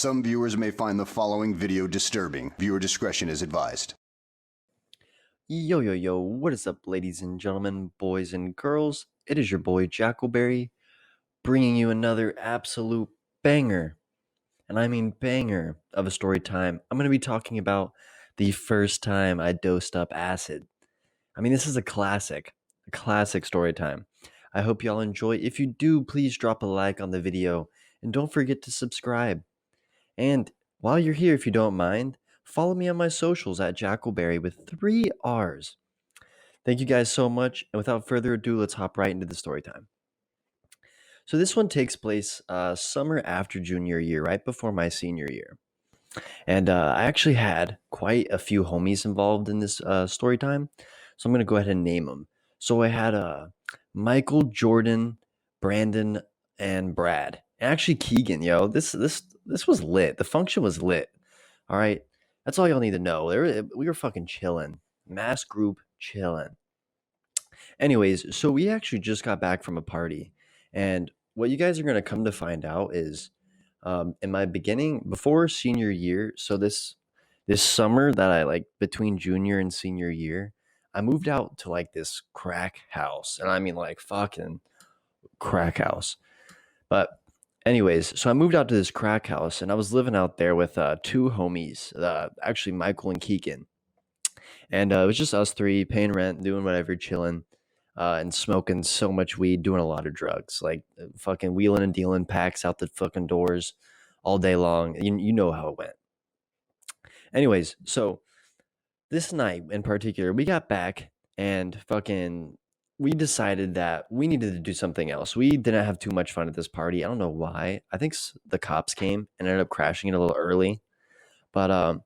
Some viewers may find the following video disturbing. Viewer discretion is advised. Yo, what is up, ladies and gentlemen, boys and girls? It is your boy Jackalberry, bringing you another absolute banger, and I mean banger, of a story time. I'm going to be talking about the first time I dosed up acid. I mean, this is a classic story time. I hope y'all enjoy. If you do, please drop a like on the video, and don't forget to subscribe. And while you're here, if you don't mind, follow me on my socials at Jackalberry with 3 R's. Thank you guys so much. And without further ado, let's hop right into the story time. So this one takes place summer after junior year, right before my senior year. And I actually had quite a few homies involved in this story time. So I'm going to go ahead and name them. So I had Michael, Jordan, Brandon, and Brad. And actually Keegan, this was lit. The function was lit. All right. That's all y'all need to know. We were fucking chilling. Mass group chilling. Anyways, so we actually just got back from a party. And what you guys are going to come to find out is in my beginning, before senior year, so this summer that I like between junior and senior year, I moved out to like this crack house. And I mean like fucking crack house. But anyways, so I moved out to this crack house and I was living out there with 2 homies, actually Michael and Keegan. And it was just us 3 paying rent, doing whatever, chilling, and smoking so much weed, doing a lot of drugs, like fucking wheeling and dealing packs out the fucking doors all day long. You know how it went. Anyways, so this night in particular, we got back and fucking we decided that we needed to do something else. We didn't have too much fun at this party. I don't know why. I think the cops came and ended up crashing it a little early. But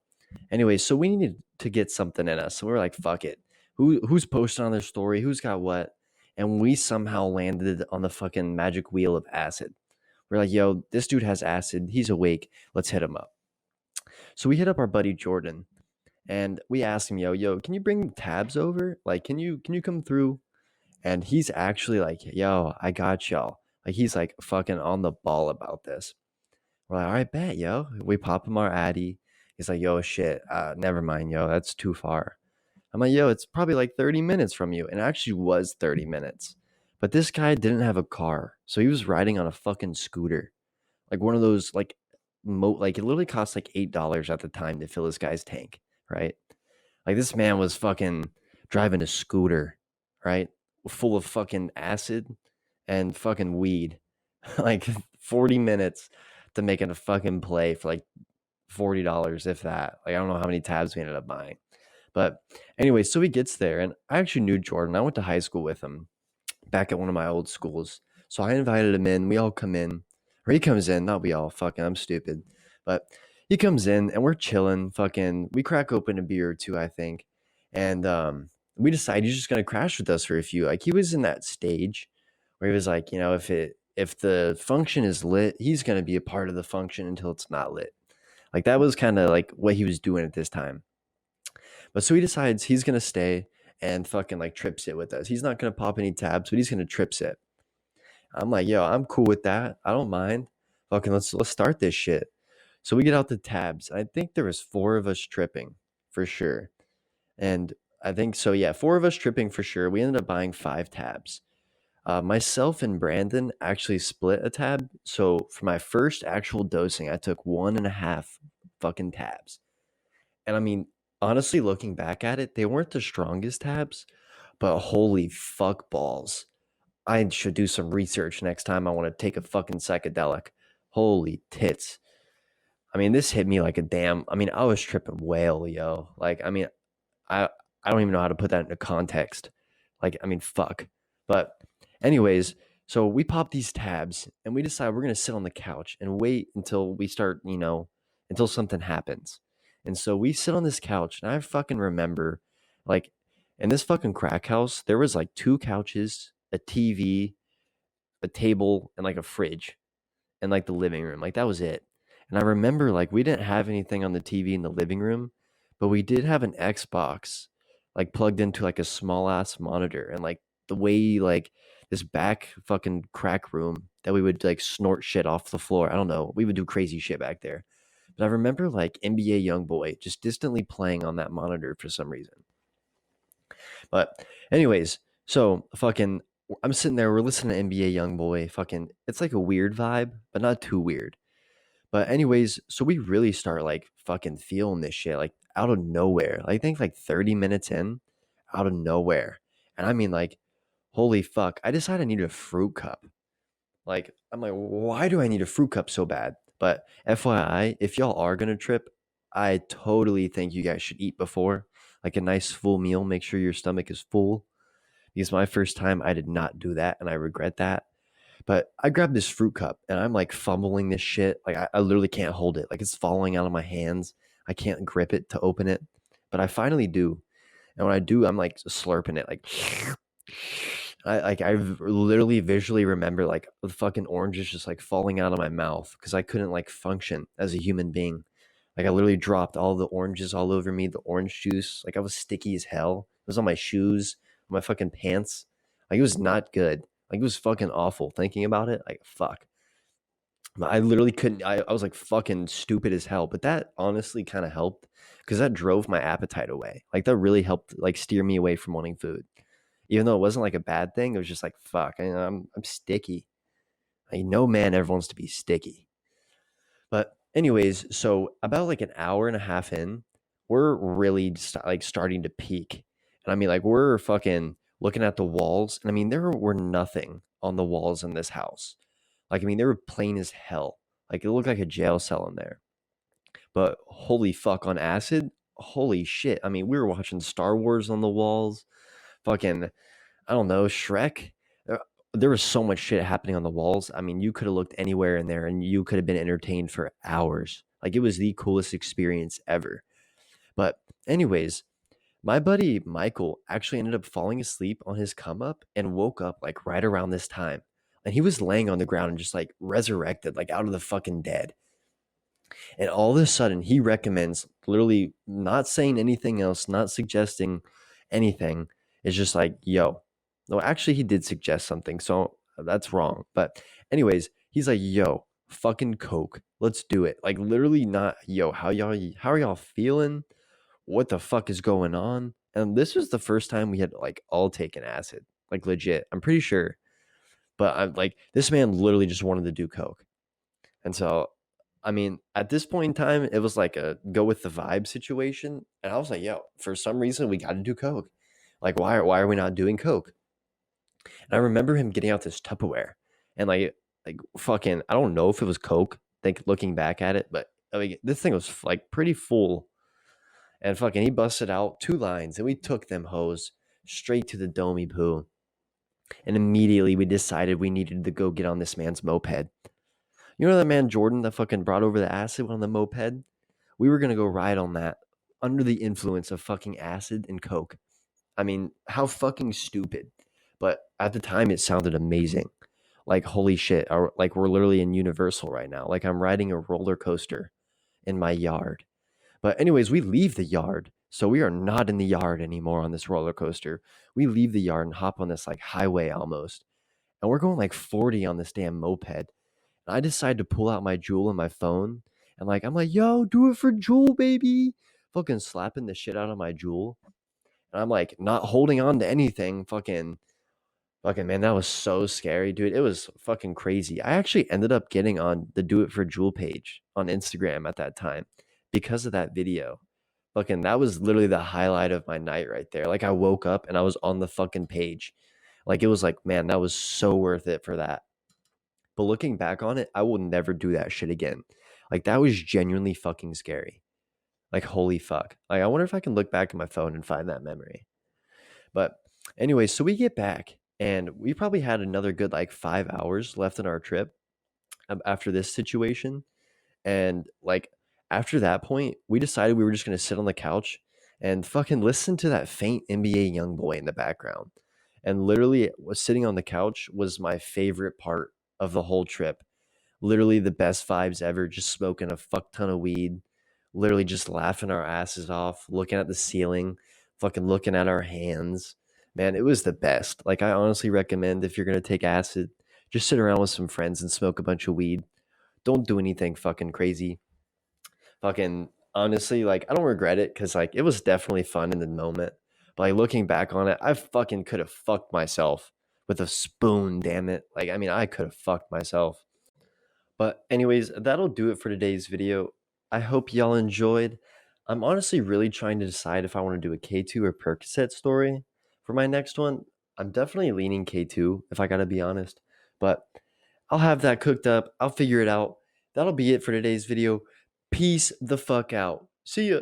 anyway, so we needed to get something in us. So we were like, fuck it. Who's posting on their story? Who's got what? And we somehow landed on the fucking magic wheel of acid. We're like, yo, this dude has acid. He's awake. Let's hit him up. So we hit up our buddy Jordan and we asked him, yo, can you bring tabs over? Like, can you come through? And he's actually like, yo, I got y'all. Like, he's like fucking on the ball about this. We're like, all right, bet, yo. We pop him our Addy. He's like, yo, shit, never mind, yo, that's too far. I'm like, yo, it's probably like 30 minutes from you. And it actually was 30 minutes. But this guy didn't have a car. So he was riding on a fucking scooter. Like one of those, like it literally cost like $8 at the time to fill this guy's tank, right? Like this man was fucking driving a scooter, right? Full of fucking acid and fucking weed. Like 40 minutes to make it a fucking play for like $40, if that. Like I don't know how many tabs we ended up buying. But anyway, so he gets there and I actually knew Jordan. I went to high school with him back at one of my old schools. So I invited him in. We all come in. Or he comes in, not we all, fucking, I'm stupid. But he comes in and we're chilling, fucking, we crack open a beer or 2, I think. And we decide he's just gonna crash with us for a few. Like he was in that stage where he was like, if the function is lit, he's gonna be a part of the function until it's not lit. Like that was kind of like what he was doing at this time. But so he decides he's gonna stay and fucking like trip sit with us. He's not gonna pop any tabs, but he's gonna trip sit. I'm like, yo, I'm cool with that. I don't mind. Fucking let's start this shit. So we get out the tabs. I think there was 4 of us tripping for sure. And I think so, yeah, 4 of us tripping for sure. We ended up buying 5 tabs. Myself and Brandon actually split a tab. So for my first actual dosing, I took 1.5 fucking tabs. And I mean, honestly, looking back at it, they weren't the strongest tabs, but holy fuck balls. I should do some research next time I want to take a fucking psychedelic. Holy tits. I mean, this hit me like a damn, I mean, I was tripping whale, yo. Like, I mean, I don't even know how to put that into context. Like, I mean, fuck. But anyways, so we pop these tabs and we decide we're going to sit on the couch and wait until we start, until something happens. And so we sit on this couch and I fucking remember like in this fucking crack house, there was like 2 couches, a TV, a table, and like a fridge and like the living room. Like that was it. And I remember like we didn't have anything on the TV in the living room, but we did have an Xbox like plugged into like a small ass monitor and like the way like this back fucking crack room that we would like snort shit off the floor. I don't know. We would do crazy shit back there. But I remember like NBA YoungBoy just distantly playing on that monitor for some reason. But anyways, so fucking I'm sitting there, we're listening to NBA YoungBoy. Fucking it's like a weird vibe, but not too weird. But anyways, so we really start like fucking feeling this shit like out of nowhere. Like, I think like 30 minutes in, out of nowhere. And I mean like, holy fuck, I decided I needed a fruit cup. Like, I'm like, why do I need a fruit cup so bad? But FYI, if y'all are gonna trip, I totally think you guys should eat before. Like a nice full meal. Make sure your stomach is full. Because my first time I did not do that and I regret that. But I grabbed this fruit cup and I'm like fumbling this shit. Like I literally can't hold it. Like it's falling out of my hands. I can't grip it to open it. But I finally do. And when I do, I'm like slurping it like I literally visually remember like the fucking oranges just like falling out of my mouth because I couldn't like function as a human being. Like I literally dropped all the oranges all over me, the orange juice. Like I was sticky as hell. It was on my shoes, my fucking pants. Like it was not good. Like it was fucking awful thinking about it. Like fuck. I literally couldn't. I was like fucking stupid as hell. But that honestly kind of helped because that drove my appetite away. Like that really helped like steer me away from wanting food. Even though it wasn't like a bad thing, it was just like fuck. I'm sticky. Like no man ever wants to be sticky. But anyways, so about like an hour and a half in, we're really like starting to peak. And I mean, like we're fucking looking at the walls, and I mean there were nothing on the walls in this house. Like I mean they were plain as hell. Like it looked like a jail cell in there. But holy fuck on acid, holy shit. I mean we were watching Star Wars on the walls. Fucking I don't know, Shrek. There was so much shit happening on the walls. I mean, you could have looked anywhere in there and you could have been entertained for hours. Like it was the coolest experience ever. But anyways, my buddy Michael actually ended up falling asleep on his come up and woke up like right around this time. And he was laying on the ground and just like resurrected, like out of the fucking dead. And all of a sudden, he recommends literally not saying anything else, not suggesting anything. It's just like, yo. No, actually, he did suggest something. So that's wrong. But, anyways, he's like, yo, fucking Coke. Let's do it. Like, literally, not, yo, how are y'all feeling? What the fuck is going on? And this was the first time we had like all taken acid. Like, legit. I'm pretty sure. But I'm like, this man literally just wanted to do Coke. And so, I mean, at this point in time, it was like a go with the vibe situation. And I was like, yo, for some reason, we got to do Coke. Like, why are we not doing Coke? And I remember him getting out this Tupperware and like fucking, I don't know if it was Coke, think looking back at it, but I mean, this thing was like pretty full. And fucking, he busted out 2 lines and we took them hoes straight to the domey poo. And immediately we decided we needed to go get on this man's moped. You know that man Jordan that fucking brought over the acid on the moped? We were gonna go ride on that under the influence of fucking acid and coke. I mean, how fucking stupid. But at the time it sounded amazing. Like holy shit, like we're literally in Universal right now. Like I'm riding a roller coaster in my yard. But anyways, we leave the yard. So we are not in the yard anymore on this roller coaster. We leave the yard and hop on this like highway almost. And we're going like 40 on this damn moped. I decided to pull out my jewel and my phone. And like, I'm like, yo, do it for Jewel, baby. Fucking slapping the shit out of my jewel. And I'm like, not holding on to anything. Fucking, man, that was so scary, dude. It was fucking crazy. I actually ended up getting on the Do It for Jewel page on Instagram at that time because of that video. Fucking, that was literally the highlight of my night right there. Like, I woke up and I was on the fucking page. Like, it was like, man, that was so worth it for that. But looking back on it, I will never do that shit again. Like that was genuinely fucking scary. Like holy fuck. Like I wonder if I can look back at my phone and find that memory. But anyway, so we get back and we probably had another good like 5 hours left in our trip after this situation. And like after that point, we decided we were just gonna sit on the couch and fucking listen to that faint NBA young boy in the background. And literally was sitting on the couch was my favorite part of the whole trip. Literally the best vibes ever, just smoking a fuck ton of weed, literally just laughing our asses off, looking at the ceiling, fucking looking at our hands. Man, it was the best. Like I honestly recommend if you're gonna take acid, just sit around with some friends and smoke a bunch of weed. Don't do anything fucking crazy. fucking honestly, like I don't regret it because like it was definitely fun in the moment. But like looking back on it, I fucking could have fucked myself with a spoon, damn it. Like I mean, I could have fucked myself. But anyways, that'll do it for today's video. I hope y'all enjoyed. I'm honestly really trying to decide if I want to do a K2 or Percocet story for my next one. I'm definitely leaning K2 if I gotta be honest. But I'll have that cooked up. I'll figure it out. That'll be it for today's video. Peace the fuck out. See ya.